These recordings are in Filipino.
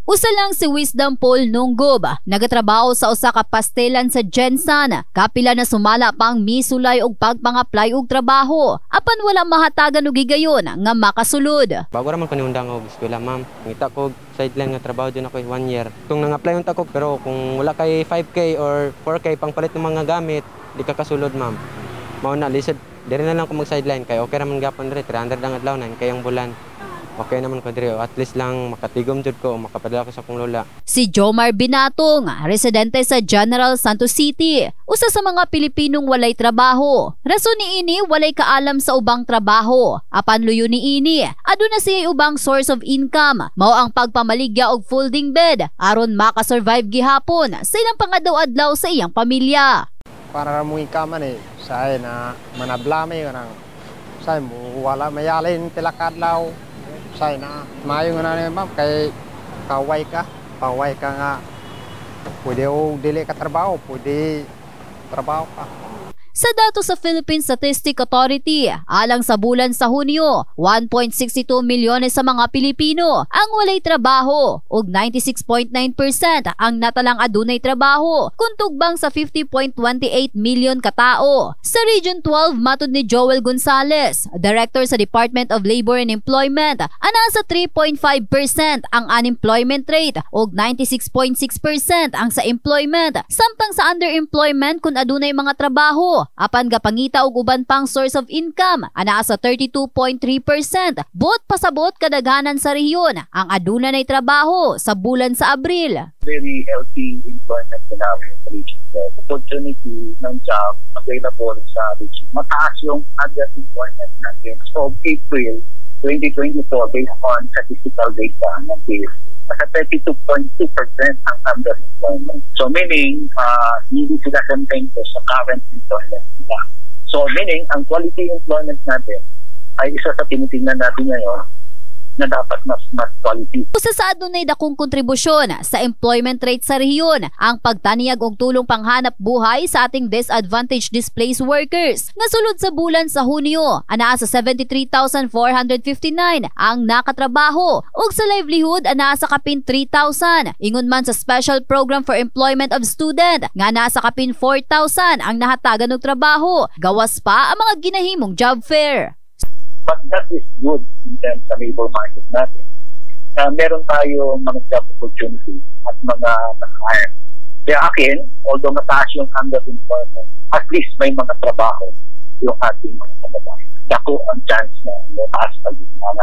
Usa lang si Wisdom Paul Nunggob, nagatrabaho sa usa ka pastelan sa Jensan. Kapila na sumala pang misulay og pagpang-apply og trabaho, apan wala mahatagan og gigayon nga makasulod. Bago raman ko niundang og eskwela, ma'am. Ngita ko sideline nga trabaho dyan ako 1 year. Kung nang-apply unta ko, pero kung wala kay 5K or 4K pang palit ng mga gamit, di ka kasulod, ma'am. Mao na lisod, diri na lang ko mag-sideline kay okay raman gapon diri 300 ang adlaw nan kayang bulan. Okay naman ko diri, at least lang makatigom jud ko o makapadala ko sa akong lola. Si Jomar Binatong, residente sa General Santos City, usa sa mga Pilipinong walay trabaho. Rason niini walay kaalam sa ubang trabaho. Apan luyo niini, aduna siya ubang source of income, mao ang pagpamaligya og folding bed aron makasurvive gihapon sa ilang pangadlaw-adlaw sa iyang pamilya. Para mo income man say na manablami nang say mo wala mayalin tilakadlaw. Say na mayo nga na ma'am kay paway ka nga pwede o dili ka trabaho, pwede trabaho ka. Sa datos sa Philippine Statistic Authority, alang sa bulan sa Hunyo, 1.62 milyon sa mga Pilipino ang walay trabaho ug 96.9% ang natalang adunay trabaho kung tugbang sa 50.28 milyon katao. Sa Region 12, matud ni Joel Gonzales, Director sa Department of Labor and Employment, ana sa 3.5% ang unemployment rate ug 96.6% ang sa employment, samtang sa underemployment kung adunay mga trabaho apan gapangita og uban pang source of income ana sa 32.3%. Bot pasabot kadaghanan sa rehiyon ang aduna nay trabaho sa bulan sa Abril. Very healthy employment scenario sa region. Opportunity ng job available sa region. Mataas yung underemployment natin. So April 2024 based on statistical data ng PIF, nasa 32.2% ang underemployment. So meaning, hindi sila contento sa current employment nila. So meaning, ang quality employment natin ay isa sa tinitingnan natin ngayon na dapat mas quality. Usa sa adunay dakong kontribusyon sa employment rate sa rehiyon ang pagtaniyag og tulong panghanap buhay sa ating disadvantaged displaced workers. Nasulod sa bulan sa Hunyo, anaa sa 73,459 ang nakatrabaho ug sa livelihood anaa sa kapin 3,000. Ingon man sa Special Program for Employment of Student nga anaa sa kapin 4,000 ang nahatagan og trabaho. Gawas pa ang mga ginahimong job fair. But that is good in terms sa labor market natin. Meron tayo mga job opportunity at mga naka-hire. Kaya akin, although mataas yung underemployment, at least may mga trabaho yung ating mga kababayan. Dako ang chance na mataas pag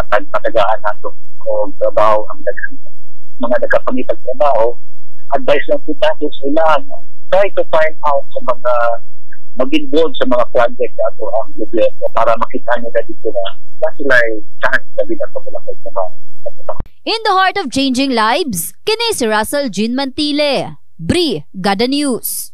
patagaan nato o trabaho ang nagkakita. Mga nagkapangitag trabaho, advice lang po tayo sa ilan. Try to find out sa mga mag-involve sa mga project ato ang gobyerno para makita nila dito na sila ay chance na binatulakay sa mga. In the heart of changing lives, kini si Russell Jean Mantile, Brigada News.